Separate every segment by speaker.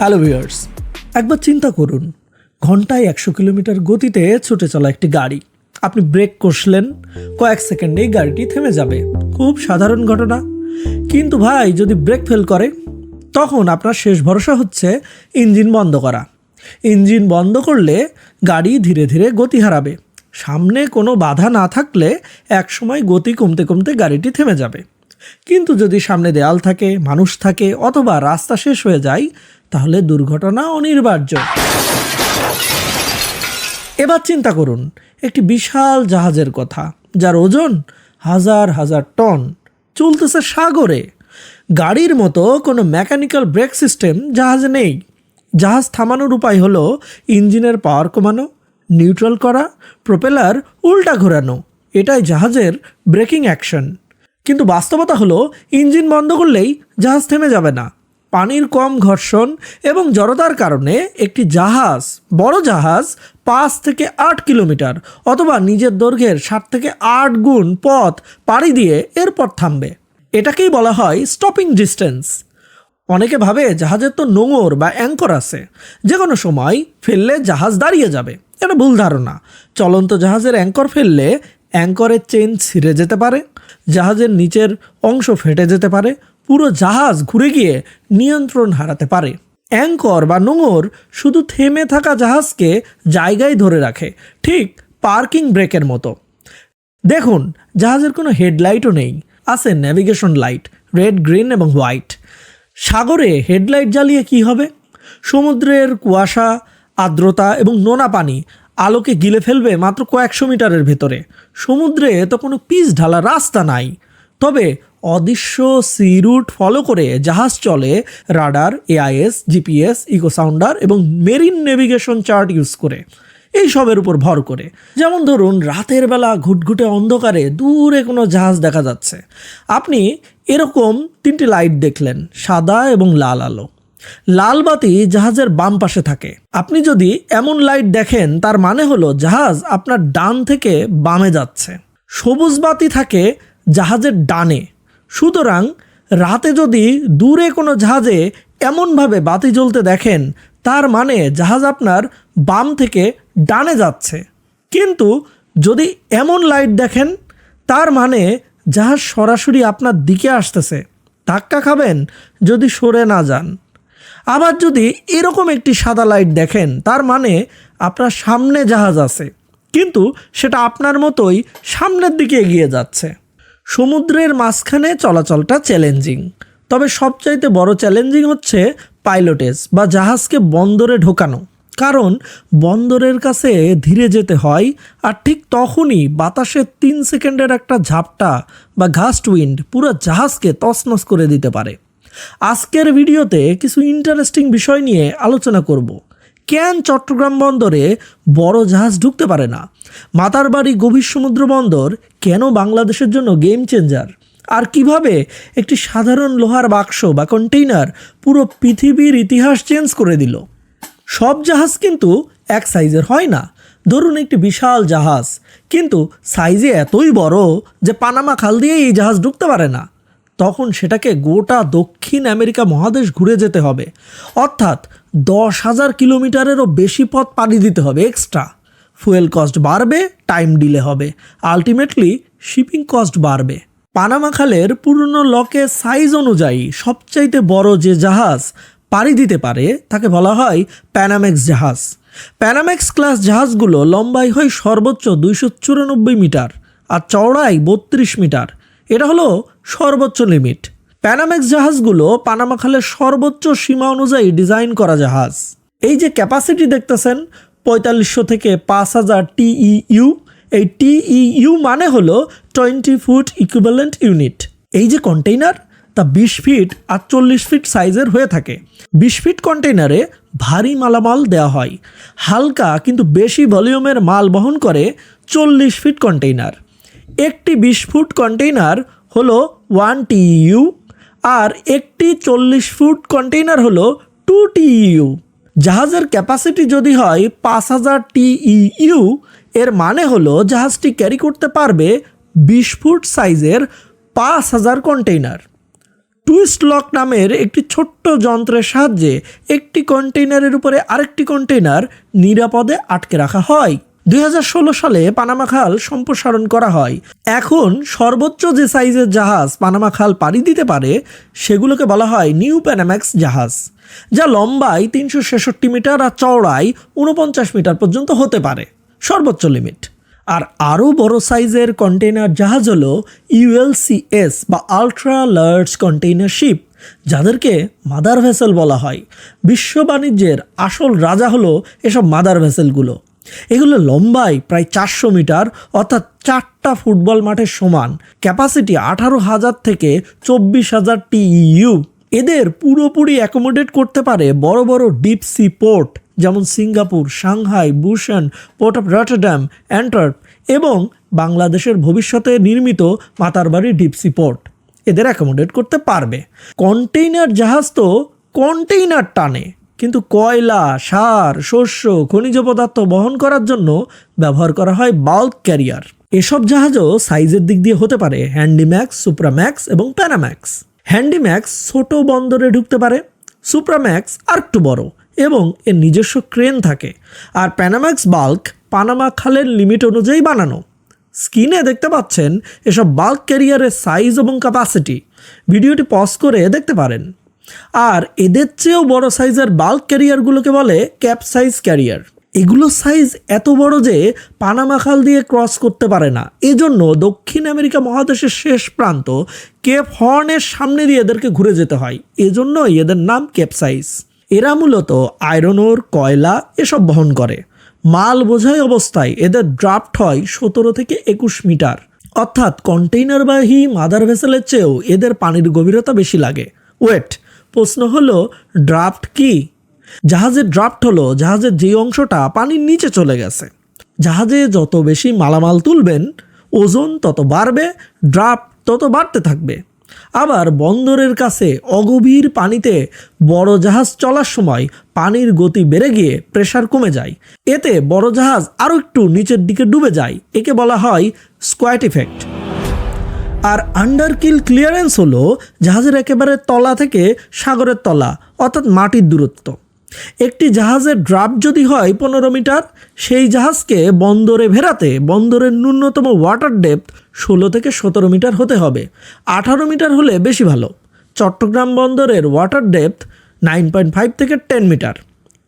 Speaker 1: Hello viewers, একবার চিন্তা করুন, ঘন্টায় 100 কিলোমিটার গতিতে ছুটে চলা একটি গাড়ি। আপনি ব্রেক কষলেন, কয়েক সেকেন্ডেই গাড়িটি থেমে যাবে। খুব সাধারণ ঘটনা। কিন্তু ভাই, যদি ব্রেক ফেল করে, তখন আপনার শেষ ভরসা হচ্ছে ইঞ্জিন বন্ধ করা। ইঞ্জিন বন্ধ করলে গাড়ি ধীরে ধীরে গতি হারাবে। সামনে কোনো বাধা না থাকলে একসময় গতি কমতে কমতে গাড়িটি থেমে যাবে। কিন্তু যদি সামনে দেয়াল থাকে, মানুষ থাকে অথবা রাস্তা শেষ হয়ে যায়, তাহলে দুর্ঘটনা অনিবার্য। এবার চিন্তা করুন একটি বিশাল জাহাজের কথা, যার ওজন হাজার হাজার টন, চলতেছে সাগরে। গাড়ির মতো কোনো মেকানিক্যাল ব্রেক সিস্টেম জাহাজে নেই। জাহাজ থামানোর উপায় হলো ইঞ্জিনের পাওয়ার কমানো, নিউট্রাল করা, প্রোপেলার উল্টা ঘোরানো। এটাই জাহাজের ব্রেকিং অ্যাকশন। কিন্তু বাস্তবতা হলো ইঞ্জিন বন্ধ করলেই জাহাজ থেমে যাবে না। পানির কম ঘর্ষণ এবং জড়তার কারণে একটি জাহাজ, বড় জাহাজ 5 থেকে 8 কিলোমিটার অথবা নিজের দৈর্ঘ্যের 7 থেকে 8 গুণ পথ পাড়ি দিয়ে এরপর থামবে। এটাকেই বলা হয় স্টপিং ডিস্টেন্স। অনেকে ভাবে জাহাজের তো নোঙর বা অ্যাঙ্কর আছে, যে কোনো সময় ফেললে জাহাজ দাঁড়িয়ে যাবে। এটা ভুল ধারণা। চলন্ত জাহাজের অ্যাঙ্কর ফেললে অ্যাঙ্করের চেইন ছিঁড়ে যেতে পারে, জাহাজের নিচের অংশ ফেটে যেতে পারে, পুরো জাহাজ ঘুরে গিয়ে নিয়ন্ত্রণ হারাতে পারে। অ্যাঙ্কর বা নোঙর শুধু থেমে থাকা জাহাজকে জায়গায় ধরে রাখে, ঠিক পার্কিং ব্রেকের মতো। দেখুন, জাহাজের কোনো হেডলাইটও নেই, আছে নেভিগেশন লাইট, রেড, গ্রিন এবং হোয়াইট। সাগরে হেডলাইট জ্বালিয়ে কি হবে? সমুদ্রের কুয়াশা, আর্দ্রতা এবং নোনা পানি আলোকে গিলে ফেলবে মাত্র কয়েকশো মিটারের ভেতরে। সমুদ্রে তো কোনো পিচ ঢালা রাস্তা নাই। তবে অদৃশ্য সি রুট ফলো করে জাহাজ চলে radar, AIS, GPS, echo sounder এবং মেরিন নেভিগেশন চার্ট ইউজ করে। এই সবের উপর ভর করে। যেমন ধরুন, রাতের বেলা ঘুটঘুটে অন্ধকারে দূরে কোনো জাহাজ দেখা যাচ্ছে। আপনি এরকম 3টি লাইট দেখলেন, সাদা এবং লাল আলো। লাল বাতি জাহাজের বাম পাশে থাকে। আপনি যদি এমন লাইট দেখেন, তার মানে হলো জাহাজ আপনার ডান থেকে বামে যাচ্ছে। সবুজ বাতি থাকে জাহাজের ডানে। সুতরাং রাতে যদি দূরে কোনো জাহাজে এমনভাবে বাতি জ্বলতে দেখেন, তার মানে জাহাজ আপনার বাম থেকে ডানে যাচ্ছে। কিন্তু যদি এমন লাইট দেখেন, তার মানে জাহাজ সরাসরি আপনার দিকে আসতেছে। ধাক্কা খাবেন যদি সরে না যান। আবার যদি এরকম একটি সাদা লাইট দেখেন, তার মানে আপনার সামনে জাহাজ আছে, কিন্তু সেটা আপনার মতোই সামনের দিকে এগিয়ে যাচ্ছে। সমুদ্রের মাঝখানে চলাচলটা চ্যালেঞ্জিং। তবে সবচাইতে বড় চ্যালেঞ্জিং হচ্ছে পাইলটেজ বা জাহাজকে বন্দরে ঢোকানো। কারণ বন্দরের কাছে ধীরে যেতে হয়, আর ঠিক তখনই বাতাসের 3 সেকেন্ডের একটা ঝাপটা বা গাস্ট উইন্ড পুরো জাহাজকে তছনছ করে দিতে পারে। আজকের ভিডিওতে কিছু ইন্টারেস্টিং বিষয় নিয়ে আলোচনা করব। কেন চট্টগ্রাম বন্দরে বড় জাহাজ ঢুকতে পারে না? মাতারবাড়ি গভীর সমুদ্র বন্দর কেন বাংলাদেশের জন্য গেম চেঞ্জার? আর কিভাবে একটি সাধারণ লোহার বাক্স বা কন্টেইনার পুরো পৃথিবীর ইতিহাস চেঞ্জ করে দিল? সব জাহাজ কিন্তু এক সাইজের হয় না। ধরুন একটি বিশাল জাহাজ, কিন্তু সাইজে এতই বড় যে পানামা খাল দিয়ে এই জাহাজ ঢুকতে পারে না। তখন সেটাকে গোটা দক্ষিণ আমেরিকা মহাদেশ ঘুরে যেতে হবে, অর্থাৎ 10,000 কিলোমিটারেরও বেশি পথ পাড়ি দিতে হবে এক্সট্রা। ফুয়েল কস্ট বাড়বে, টাইম ডিলে হবে, আলটিমেটলি শিপিং কস্ট বাড়বে। পানামা খালের পুরনো লকের সাইজ অনুযায়ী সবচাইতে বড় যে জাহাজ পাড়ি দিতে পারে তাকে বলা হয় প্যানামেক্স জাহাজ। প্যানামেক্স ক্লাস জাহাজগুলো লম্বায় হয় সর্বোচ্চ 294 মিটার আর চওড়ায় 32 মিটার। এটা হলো সর্বোচ্চ লিমিট। প্যানামেক্স জাহাজগুলো পানামা খালের সর্বোচ্চ সীমা অনুযায়ী ডিজাইন করা জাহাজ। এই যে ক্যাপাসিটি দেখতেছেন 4500 থেকে 5000 TEU, এই TEU মানে হলো 20 ফুট ইকুইভ্যালেন্ট ইউনিট। এই যে কন্টেইনার, তা 20 ফিট আর 40 ফিট সাইজের হয়ে থাকে। 20 ফিট কন্টেইনারে ভারী মালামাল দেওয়া হয়। হালকা কিন্তু বেশি ভলিউমের মাল বহন করে 40 ফিট কন্টেইনার। একটি 20 ফুট কন্টেইনার হলো 1 TEU আর একটি 40 ফুট কন্টেইনার হলো 2 TEU। জাহাজের ক্যাপাসিটি যদি হয় 5000 TEU, এর মানে হলো জাহাজটি ক্যারি করতে পারবে 20 ফুট সাইজের 5000 কন্টেইনার। টুইস্ট লক নামের একটি ছোট্ট যন্ত্রের সাহায্যে একটি কন্টেইনারের উপরে আরেকটি কন্টেইনার নিরাপদে আটকে রাখা হয়। 2016 সালে পানামা খাল সম্প্রসারণ করা হয়। এখন সর্বোচ্চ যে সাইজের জাহাজ পানামা খাল পাড়ি দিতে পারে সেগুলোকে বলা হয় নিউ প্যানাম্যাক্স জাহাজ, যা লম্বায় 366 মিটার আর চওড়ায় 49 মিটার পর্যন্ত হতে পারে, সর্বোচ্চ লিমিট। আর আরও বড় সাইজের কন্টেইনার জাহাজ হলো ULCS বা আলট্রা লার্জ কন্টেইনার শিপ, যাদেরকে মাদার ভেসেল বলা হয়। বিশ্ব বাণিজ্যের আসল রাজা হলো এসব মাদার ভেসেলগুলো। এগুলো লম্বায় প্রায় 400 মিটার, অর্থাৎ 4টা ফুটবল মাঠের সমান, ক্যাপাসিটি 18,000 থেকে 24,000 TEU। এদের পুরোপুরি অ্যাকোমোডেট করতে পারে বড় বড় ডিপ সি পোর্ট, যেমন Singapore, Shanghai, Busan, port of Rotterdam, Antwerp এবং বাংলাদেশের ভবিষ্যতে নির্মিত মাতারবাড়ি ডিপ সি পোর্ট এদের অ্যাকোমোডেট করতে পারবে। কন্টেইনার জাহাজ তো কন্টেইনার টানে, কিন্তু কয়লা, সার, শস্য, খনিজ পদার্থ বহন করার জন্য ব্যবহার করা হয় বাল্ক ক্যারিয়ার। এসব জাহাজও সাইজের দিক দিয়ে হতে পারে হ্যান্ডিম্যাক্স, সুপ্রাম্যাক্স এবং প্যানাম্যাক্স। হ্যান্ডিম্যাক্স ছোট বন্দরে ঢুকতে পারে, সুপ্রাম্যাক্স আর একটু বড় এবং এর নিজস্ব ক্রেন থাকে, আর প্যানাম্যাক্স বাল্ক পানামা খালের লিমিট অনুযায়ী বানানো। স্ক্রিনে দেখতে পাচ্ছেন এসব বাল্ক ক্যারিয়ারের সাইজ এবং ক্যাপাসিটি, ভিডিওটি পজ করে দেখতে পারেন। আর এদের চেয়েও বড় সাইজের বাল্ক ক্যারিয়ারগুলোকে বলে ক্যাপসাইজ ক্যারিয়ার। এগুলো সাইজ এত বড় যে পানামা খাল দিয়ে ক্রস করতে পারে না, এজন্য দক্ষিণ আমেরিকা মহাদেশের শেষ প্রান্ত কেপ হর্নের সামনে দিয়ে এদেরকে ঘুরে যেতে হয়, এজন্যই এদের নাম ক্যাপসাইজ। এরা মূলত আয়রন ওর, কয়লা এসব বহন করে। মাল বোঝাই অবস্থায় এদের ড্রাফট হয় 17 থেকে 21 মিটার, অর্থাৎ কন্টেইনারবাহী মাদার ভেসেলের চেয়েও এদের পানির গভীরতা বেশি লাগে। ওয়েট, প্রশ্ন হলো ড্রাফট কি? জাহাজের ড্রাফট হলো জাহাজের যে অংশটা পানির নিচে চলে গেছে। জাহাজে যত বেশি মালামাল তুলবেন, ওজন তত বাড়বে, ড্রাফট তত বাড়তে থাকবে। আবার বন্দরের কাছে অগভীর পানিতে বড় জাহাজ চলার সময় পানির গতি বেড়ে গিয়ে প্রেসার কমে যায়, এতে বড় জাহাজ আরও একটু নিচের দিকে ডুবে যায়। একে বলা হয় স্কোয়াট ইফেক্ট। আর আন্ডারকিল ক্লিয়ারেন্স হলো জাহাজের একেবারে তলা থেকে সাগরের তলা, অর্থাৎ মাটির দূরত্ব। একটি জাহাজের ড্রাফট যদি হয় 15 মিটার, সেই জাহাজকে বন্দরে ভেড়াতে বন্দরের ন্যূনতম ওয়াটার ডেপথ 16 থেকে 17 মিটার হতে হবে। 18 মিটার হলে বেশি ভালো। চট্টগ্রাম বন্দরের ওয়াটার ডেপথ 9.5 থেকে 10 মিটার।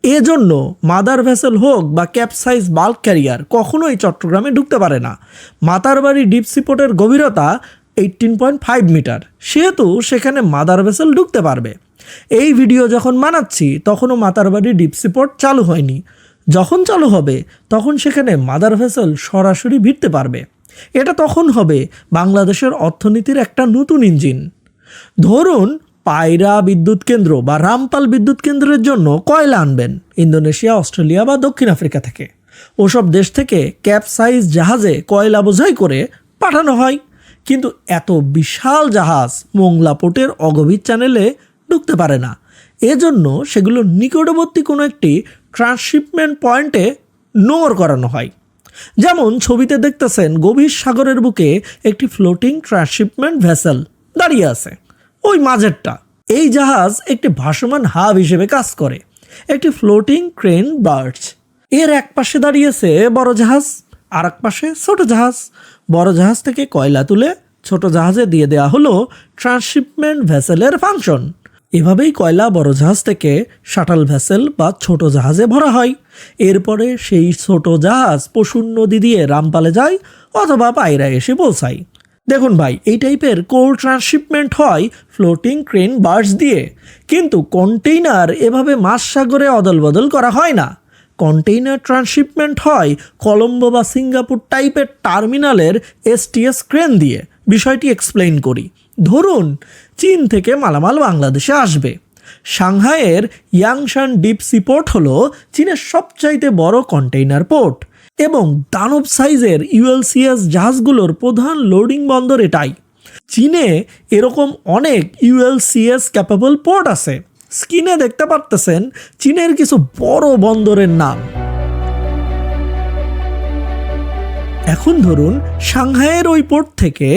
Speaker 1: এজন্য মাদার ভেসেল হোক বা ক্যাপসাইজ বাল্ক ক্যারিয়ার কখনোই চট্টগ্রামে ঢুকতে পারে না। মাতারবাড়ি ডিপ সি পোর্টের গভীরতা 18.5 মিটার, সেহেতু সেখানে মাদার ভেসেল ঢুকতে পারবে। এই ভিডিও যখন বানাচ্ছি তখনও মাতারবাড়ি ডিপ সি পোর্ট চালু হয়নি। যখন চালু হবে তখন সেখানে মাদার ভেসেল সরাসরি ভিড়তে পারবে। এটা তখন হবে বাংলাদেশের অর্থনীতির একটা নতুন ইঞ্জিন। ধরুন পায়রা বিদ্যুৎ কেন্দ্র বা রামপাল বিদ্যুৎ কেন্দ্রের জন্য কয়লা আনবেন ইন্দোনেশিয়া, অস্ট্রেলিয়া বা দক্ষিণ আফ্রিকা থেকে। ওসব দেশ থেকে ক্যাপসাইজ জাহাজে কয়লা বোঝাই করে পাঠানো হয়, কিন্তু এত বিশাল জাহাজ মোংলা পোর্টের অগভীর চ্যানেলে ঢুকতে পারে না। এজন্য সেগুলো নিকটবর্তী কোনো একটি ট্রান্সশিপমেন্ট পয়েন্টে নোঙর করানো হয়। যেমন ছবিতে দেখতেছেন গভীর সাগরের বুকে একটি ফ্লোটিং ট্রান্সশিপমেন্ট ভেসেল দাঁড়িয়ে আছে, ওই মাঝেরটা। এই জাহাজ একটি ভাসমান হাব হিসেবে কাজ করে, একটি ফ্লোটিং ক্রেন বার্জ। এর এক পাশে দাঁড়িয়েছে বড় জাহাজ, আর এক পাশে ছোট জাহাজ। বড় জাহাজ থেকে কয়লা তুলে ছোট জাহাজে দিয়ে দেওয়া হলো ট্রান্সশিপমেন্ট ভেসেলের ফাংশন। এভাবেই কয়লা বড় জাহাজ থেকে শাটল ভেসেল বা ছোট জাহাজে ভরা হয়। এরপরে সেই ছোট জাহাজ পশুর নদী দিয়ে রামপালে যায় অথবা পায়রা এসে পৌঁছায়। দেখুন ভাই, এই টাইপের কোল্ড ট্রান্সশিপমেন্ট হয় ফ্লোটিং ক্রেন বার্জ দিয়ে, কিন্তু কন্টেইনার এভাবে মাঝ সাগরে অদল বদল করা হয় না। কন্টেইনার ট্রান্সশিপমেন্ট হয় কলম্বো বা সিঙ্গাপুর টাইপের টার্মিনালের STS ক্রেন দিয়ে। বিষয়টি এক্সপ্লেইন করি। ধরুন চীন থেকে মালামাল বাংলাদেশে আসবে। সাংহাইয়ের ইয়াংশান ডিপ সি পোর্ট হলো চীনের সবচাইতে বড় কন্টেইনার পোর্ট এবং দানব সাইজের ULCS জাহাজগুলোর প্রধান লোডিং বন্দর এটাই। চীনে এরকম অনেক ULCS ক্যাপেবল পোর্ট আছে। স্ক্রিনে দেখতে পারতেছেন চীনের কিছু বড় বন্দরের নাম। এখন ধরুন সাংহাইয়ের ওই পোর্ট থেকে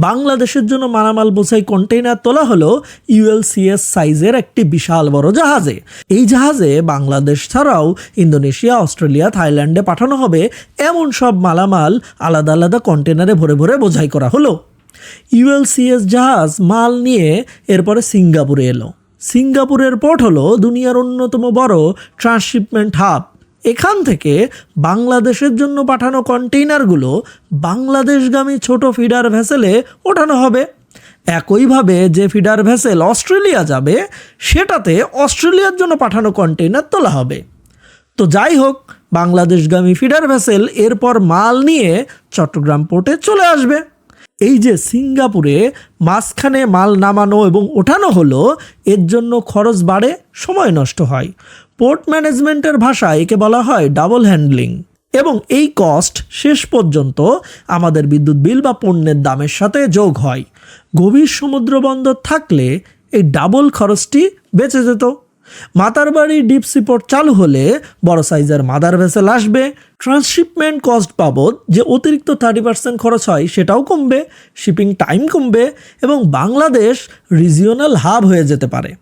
Speaker 1: বাংলাদেশের জন্য মালামাল বোঝাই কন্টেইনার তোলা হলো ইউএলসিএস সাইজের একটি বিশাল বড় জাহাজে। এই জাহাজে বাংলাদেশ ছাড়াও ইন্দোনেশিয়া, অস্ট্রেলিয়া, থাইল্যান্ডে পাঠানো হবে এমন সব মালামাল আলাদা আলাদা কন্টেনারে ভরে ভরে বোঝাই করা হলো। ইউএলসিএস জাহাজ মাল নিয়ে এরপরে সিঙ্গাপুরে এলো। সিঙ্গাপুরের পোর্ট হলো দুনিয়ার অন্যতম বড় ট্রান্সশিপমেন্ট হাব। এখান থেকে বাংলাদেশের জন্য পাঠানো কন্টেইনারগুলো বাংলাদেশগামী ছোট ফিডার ভেসেলে ওঠানো হবে। একইভাবে যে ফিডার ভেসেল অস্ট্রেলিয়া যাবে সেটাতে অস্ট্রেলিয়ার জন্য পাঠানো কন্টেইনার তোলা হবে। তো যাই হোক, বাংলাদেশগামী ফিডার ভেসেল এরপর মাল নিয়ে চট্টগ্রাম পোর্টে চলে আসবে। এই যে সিঙ্গাপুরে মাঝখানে মাল নামানো এবং ওঠানো হলো, এর জন্য খরচ বাড়ে, সময় নষ্ট হয়। পোর্ট ম্যানেজমেন্টের ভাষায় একে বলা হয় ডাবল হ্যান্ডলিং। এবং এই কস্ট শেষ পর্যন্ত আমাদের বিদ্যুৎ বিল বা পণ্যের দামের সাথে যোগ হয়। গভীর সমুদ্র বন্দর থাকলে এই ডাবল খরচটি বেঁচে যেত। মাতারবাড়ি ডিপ সি পোর্ট চালু হলে বড় সাইজের মাদার ভেসেল আসবে। ট্রান্সশিপমেন্ট কস্ট বাবদ যে অতিরিক্ত 30% খরচ হয় সেটাও কমবে, শিপিং টাইম কমবে এবং বাংলাদেশ রিজিওনাল হাব হয়ে যেতে পারে।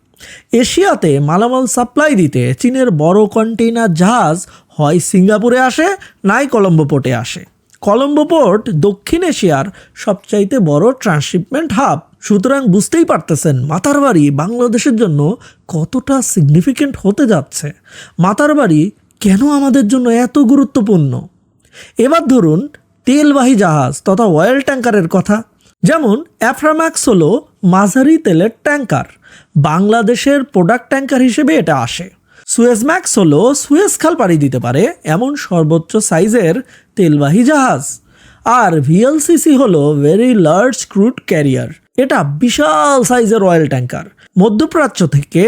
Speaker 1: এশিয়াতে মালামাল সাপ্লাই দিতে চীনের বড় কন্টেইনার জাহাজ হয় সিঙ্গাপুরে আসে, নাই কলম্বো পোর্টে আসে। কলম্বো পোর্ট দক্ষিণ এশিয়ার সবচাইতে বড় ট্রান্সশিপমেন্ট হাব। সুতরাং বুঝতেই পারতেছেন মাতারবাড়ি বাংলাদেশের জন্য কতটা সিগনিফিকেন্ট হতে যাচ্ছে। মাতারবাড়ি কেন আমাদের জন্য এত গুরুত্বপূর্ণ। এবার ধরুন তেলবাহী জাহাজ তথা অয়েল ট্যাঙ্কারের কথা। যেমন অ্যাফ্রাম্যাক্স হলো মাঝারি তেলের ট্যাঙ্কার, বাংলাদেশের প্রোডাক্ট ট্যাঙ্কার হিসেবে এটা আসে। সুয়েজম্যাক্স হলো সুয়েজ খাল পাড়ি দিতে পারে এমন সর্বোচ্চ সাইজের তেলবাহী জাহাজ। আর ভিএলসিসি হলো ভেরি লার্জ ক্রুড ক্যারিয়ার, এটা বিশাল সাইজের অয়েল ট্যাঙ্কার। মধ্যপ্রাচ্য থেকে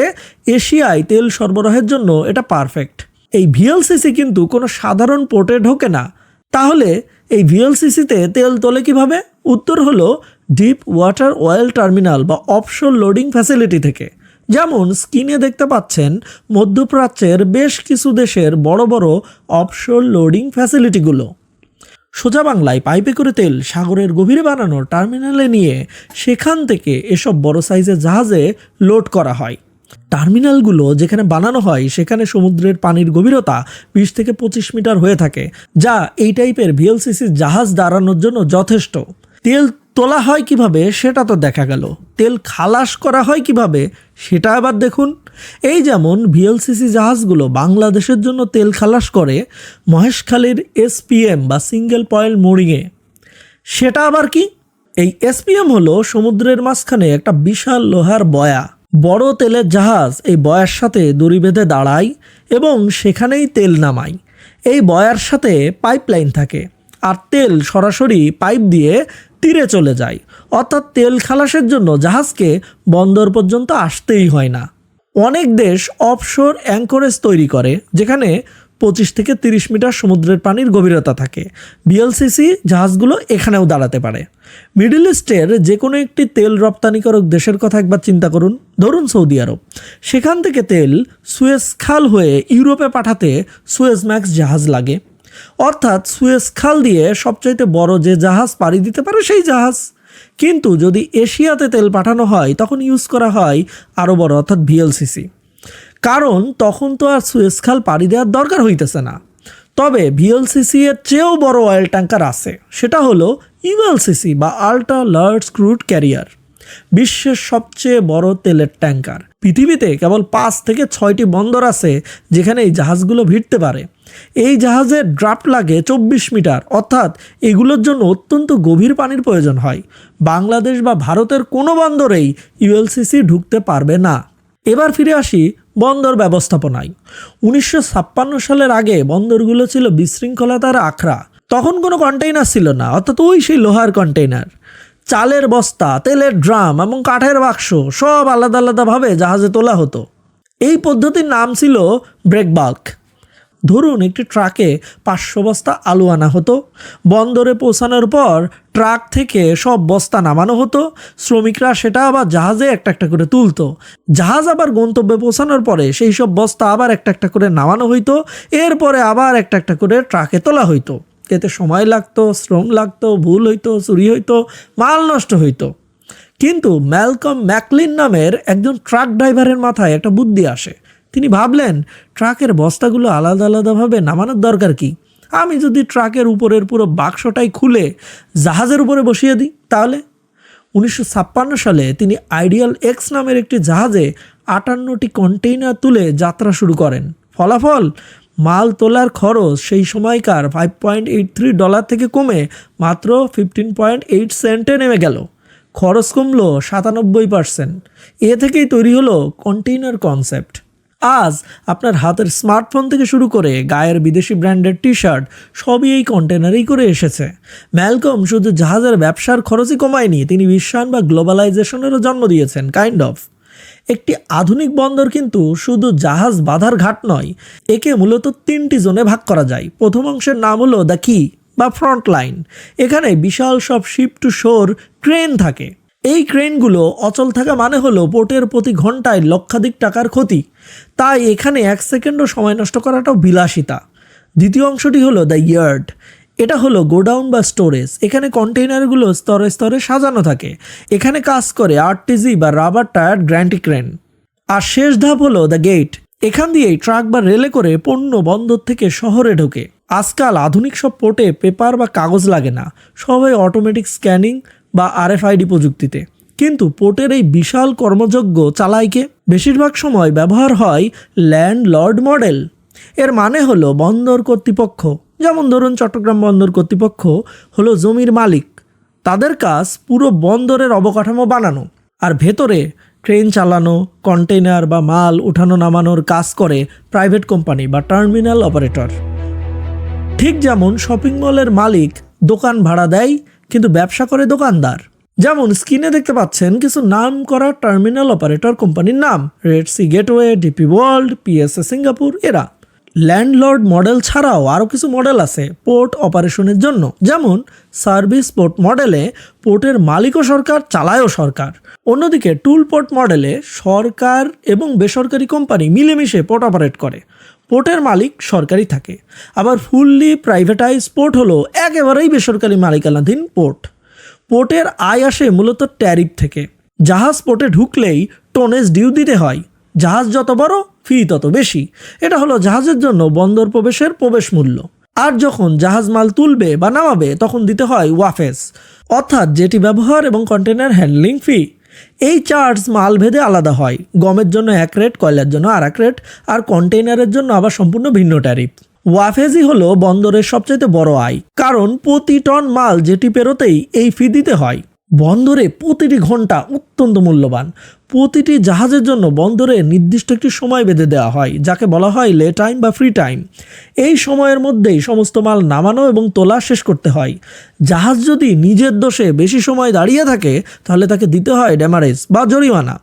Speaker 1: এশিয়ায় তেল সরবরাহের জন্য এটা পারফেক্ট। এই ভিএলসিসি কিন্তু কোনো সাধারণ পোর্টে ঢোকে না। তাহলে এই ভিএলসিসিতে তেল তোলে কিভাবে? উত্তর হলো ডিপ ওয়াটার অয়েল টার্মিনাল বা অফশোর লোডিং ফ্যাসিলিটি থেকে। যেমন স্ক্রিনে দেখতে পাচ্ছেন মধ্যপ্রাচ্যের বেশ কিছু দেশের বড় বড় অফশোর লোডিং ফ্যাসিলিটিগুলো। সোজা বাংলায় পাইপে করে তেল সাগরের গভীরে বানানো টার্মিনালে নিয়ে সেখান থেকে এসব বড় সাইজের জাহাজে লোড করা হয়। টার্মিনালগুলো যেখানে বানানো হয় সেখানে সমুদ্রের পানির গভীরতা 20 থেকে 25 মিটার হয়ে থাকে, যা এই টাইপের ভিএলসিসি জাহাজ দাঁড়ানোর জন্য যথেষ্ট। তেল তোলা হয় কিভাবে সেটা তো দেখা গেল, তেল খালাস করা হয় কিভাবে সেটা আবার দেখুন। এই যেমন ভিএলসিসি জাহাজগুলো বাংলাদেশের জন্য তেল খালাস করে মহেশখালীর এসপিএম বা সিঙ্গেল পয়েল মোরিংয়ে। সেটা আবার কি? এই এসপিএম হলো সমুদ্রের মাঝখানে একটা বিশাল লোহার বয়া। বড় তেলের জাহাজ এই বয়ার সাথে দড়ি বেঁধে দাঁড়ায় এবং সেখানেই তেল নামায়। এই বয়ার সাথে পাইপলাইন থাকে আর তেল সরাসরি পাইপ দিয়ে তীরে চলে যায়। অর্থাৎ তেল খালাসের জন্য জাহাজকে বন্দর পর্যন্ত আসতেই হয় না। অনেক দেশ অফশোর অ্যাঙ্করেজ তৈরি করে যেখানে 25 থেকে 30 মিটার সমুদ্রের পানির গভীরতা থাকে। ভিএলসিসি জাহাজগুলো এখানেও দাঁড়াতে পারে। মিডল ইস্টের যে কোনো একটি তেল রপ্তানিকারক দেশের কথা একবার চিন্তা করুন, ধরুন সৌদি আরব। সেখান থেকে তেল সুয়েজ খাল হয়ে ইউরোপে পাঠাতে সুয়েজম্যাক্স জাহাজ লাগে। অর্থাৎ সুয়েজ খাল দিয়ে সবচাইতে বড় যে জাহাজ পাড়ি দিতে পারে সেই জাহাজ। কিন্তু যদি এশিয়াতে তেল পাঠানো হয় তখন ইউজ করা হয় আরও বড় অর্থাৎ ভিএলসিসি, কারণ তখন তো আর সুয়েজ খাল পাড়ি দেওয়ার দরকার হইতেছে না। তবে ভিএলসিসি এর চেয়েও বড় অয়েল ট্যাঙ্কার আছে, সেটা হলো ইউএলসিসি বা আল্ট্রা লার্জ ক্রুড ক্যারিয়ার, বিশ্বের সবচেয়ে বড় তেলের ট্যাঙ্কার। পৃথিবীতে কেবল 5 থেকে 6টি বন্দর আছে যেখানে এই জাহাজগুলো ভিড়তে পারে। এই জাহাজের ড্রাফট লাগে 24 মিটার, অর্থাৎ এগুলোর জন্য অত্যন্ত গভীর পানির প্রয়োজন হয়। বাংলাদেশ বা ভারতের কোনো বন্দরেই ইউএলসিসি ঢুকতে পারবে না। এবার ফিরে আসি বন্দর ব্যবস্থাপনায়। 1956 সালের আগে বন্দরগুলো ছিল বিশৃঙ্খলতার আখড়া। তখন কোনো কন্টেইনার ছিল না, অর্থাৎ ওই সেই লোহার কন্টেইনার। চালের বস্তা, তেলের ড্রাম এবং কাঠের বাক্স সব আলাদা আলাদাভাবে জাহাজে তোলা হতো। এই পদ্ধতির নাম ছিল ব্রেক বাল্ক। ধরুন একটি ট্রাকে 500 বস্তা আলু আনা হতো। বন্দরে পৌঁছানোর পর ট্রাক থেকে সব বস্তা নামানো হতো। শ্রমিকরা সেটা আবার জাহাজে একটা একটা করে তুলতো। জাহাজ আবার গন্তব্যে পৌঁছানোর পরে সেই সব বস্তা আবার একটা একটা করে নামানো হইতো। এরপরে আবার একটা একটা করে ট্রাকে তোলা হইতো। এতে সময় লাগতো, শ্রম লাগতো, ভুল হইতো, চুরি হইতো, মাল নষ্ট হইতো। কিন্তু ম্যালকম ম্যাকলিন নামের একজন ট্রাক ড্রাইভারের মাথায় একটা বুদ্ধি আসে। তিনি ভাবলেন, ট্রাকের বস্তাগুলো আলাদা আলাদাভাবে নামানোর দরকার কি? আমি যদি ট্রাকের উপরের পুরো বাক্সটাই খুলে জাহাজের উপরে বসিয়ে দিই তাহলে? 1956 সালে তিনি আইডিয়াল এক্স নামের একটি জাহাজে 58টি কন্টেইনার তুলে যাত্রা শুরু করেন। ফলাফল, মাল তোলার খরচ সেই সময়কার $5.83 থেকে কমে মাত্র 15.8 সেন্টে নেমে গেল। খরচ কমলো 97%। এ থেকেই তৈরি হলো কন্টেইনার কনসেপ্ট। আজ আপনার হাতের স্মার্টফোন থেকে শুরু করে গায়ের বিদেশি ব্র্যান্ডের টি শার্ট সবই এই কন্টেনারেই করে এসেছে। ম্যালকম শুধু জাহাজের ব্যবসার খরচই কমায়নি, তিনি বিশ্বায়ন বা গ্লোবালাইজেশনেরও জন্ম দিয়েছেন কাইন্ড অফ। একটি আধুনিক বন্দর কিন্তু শুধু জাহাজ বাঁধার ঘাট নয়, একে মূলত 3টি জোনে ভাগ করা যায়। প্রথম অংশের নাম হলো দ্য কি বা ফ্রন্ট লাইন। এখানে বিশাল সব শিপ টু শোর ক্রেন থাকে। এই ক্রেনগুলো অচল থাকা মানে হলো পোর্টের প্রতি ঘন্টায় লক্ষাধিক টাকার ক্ষতি, তাই এখানে 1 সেকেন্ডও সময় নষ্ট করাটাও বিলাসিতা। দ্বিতীয় অংশটি হলো দ্য ইয়ার্ড। এটা হলো গোডাউন বা স্টোরেজ। এখানে কন্টেইনারগুলো স্তরে স্তরে সাজানো থাকে। এখানে কাজ করে আরটিজি বা রাবার টায়ার গ্র্যান্টি ক্রেন। আর শেষ ধাপ হলো দ্য গেট। এখান দিয়েই ট্রাক বা রেলে করে পণ্য বন্দর থেকে শহরে ঢোকে। আজকাল আধুনিক সব পোর্টে পেপার বা কাগজ লাগে না, সবাই অটোমেটিক স্ক্যানিং বা RFID প্রযুক্তিতে। কিন্তু পোর্টের এই বিশাল কর্মযজ্ঞ চালাইকে বেশিরভাগ সময় ব্যবহার হয় ল্যান্ডলর্ড মডেল। এর মানে হলো বন্দর কর্তৃপক্ষ, যেমন ধরুন চট্টগ্রাম বন্দর কর্তৃপক্ষ হলো জমির মালিক। তাদের কাজ পুরো বন্দরের অবকাঠামো বানানো, আর ভেতরে ট্রেন চালানো, কন্টেইনার বা মাল উঠানো নামানোর কাজ করে প্রাইভেট কোম্পানি বা টার্মিনাল অপারেটর। ঠিক যেমন শপিং মলের মালিক দোকান ভাড়া দেয়, কিন্তু ব্যবসা করে দোকানদার। যেমন স্ক্রিনে দেখতে পাচ্ছেন কিছু নাম করা টার্মিনাল অপারেটর কোম্পানির নাম: Red Sea Gateway, DP World, PSA Singapore. এরা ল্যান্ডলর্ড মডেল ছাড়াও আরও কিছু মডেল আছে পোর্ট অপারেশনের জন্য। যেমন সার্ভিস পোর্ট মডেলে পোর্টের মালিকও সরকার, চালায়ও সরকার। অন্যদিকে টুল পোর্ট মডেলে সরকার এবং বেসরকারি কোম্পানি মিলেমিশে পোর্ট অপারেট করে, পোর্টের মালিক সরকারি থাকে। আবার ফুললি প্রাইভেটাইজ পোর্ট হলো একেবারেই বেসরকারি মালিকানাধীন পোর্ট। পোর্টের আয় আসে মূলত ট্যারিফ থেকে। জাহাজ পোর্টে ঢুকলেই টোনেজ ডিউ দিতে হয়। জাহাজ যত বড়, ফি তত বেশি। এটা হলো জাহাজের জন্য বন্দর প্রবেশের প্রবেশ মূল্য। আর যখন জাহাজ মাল তুলবে বা নামাবে তখন দিতে হয় ওয়াফেজ, অর্থাৎ যেটি ব্যবহার এবং কন্টেনার হ্যান্ডলিং ফি। এই চার্জ মাল ভেদে আলাদা হয়। গমের জন্য এক রেট, কয়লার জন্য আর এক রেট, আর কন্টেইনারের জন্য আবার সম্পূর্ণ ভিন্ন ট্যারিফ। ওয়াফেজই হলো বন্দরের সবচেয়ে বড় আয়, কারণ প্রতি টন মাল যেটি পেরোতেই এই ফি দিতে হয়। বন্দরে প্রতিটি ঘন্টা অত্যন্ত মূল্যবান। প্রতিটি জাহাজের জন্য বন্দরে নির্দিষ্ট একটি সময় বেঁধে দেওয়া হয়, যাকে বলা হয় লে টাইম বা ফ্রি টাইম। এই সময়ের মধ্যেই সমস্ত মাল নামানো এবং তোলা শেষ করতে হয়। জাহাজ যদি নিজের দোষে বেশি সময় দাঁড়িয়ে থাকে তাহলে তাকে দিতে হয় ড্যামারেজ বা জরিমানা।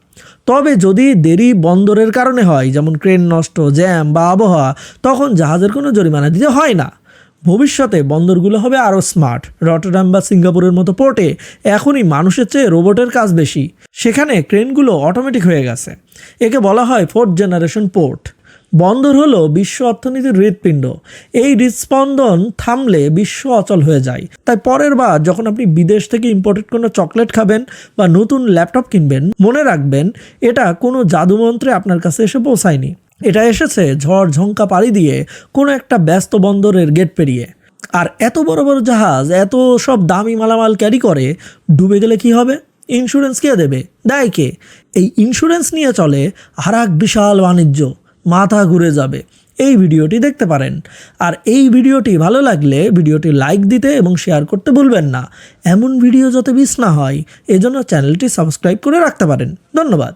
Speaker 1: তবে যদি দেরি বন্দরের কারণে হয়, যেমন ক্রেন নষ্ট, জ্যাম বা আবহাওয়া, তখন জাহাজের কোনো জরিমানা দিতে হয় না। ভবিষ্যতে বন্দরগুলো হবে আরও স্মার্ট। রটারডাম বা সিঙ্গাপুরের মতো পোর্টে এখনই মানুষের চেয়ে রোবটের কাজ বেশি। সেখানে ক্রেনগুলো অটোমেটিক হয়ে গেছে। একে বলা হয় 4th জেনারেশন পোর্ট। বন্দর হলো বিশ্ব অর্থনীতির হৃৎপিণ্ড। এই হৃৎস্পন্দন থামলে বিশ্ব অচল হয়ে যায়। তাই পরের বার যখন আপনি বিদেশ থেকে ইম্পোর্টেড কোনো চকলেট খাবেন বা নতুন ল্যাপটপ কিনবেন, মনে রাখবেন এটা কোনো জাদুমন্ত্রে আপনার কাছে এসে পৌঁছায়নি। এটা এসেছে ঝড় ঝঙ্কা পাড়ি দিয়ে কোনো একটা ব্যস্ত বন্দরের গেট পেরিয়ে। আর এত বড় বড় জাহাজ এত সব দামি মালামাল ক্যারি করে, ডুবে গেলে কি হবে? ইন্স্যুরেন্স কে দেবে? দেয় কে? এই ইন্স্যুরেন্স নিয়ে চলে আর এক বিশাল বাণিজ্য। মাথা ঘুরে যাবে। এই ভিডিওটি দেখতে পারেন। আর এই ভিডিওটি ভালো লাগলে ভিডিওটি লাইক দিতে এবং শেয়ার করতে ভুলবেন না। এমন ভিডিও যাতে মিস না হয় এজন্য চ্যানেলটি সাবস্ক্রাইব করে রাখতে পারেন। ধন্যবাদ।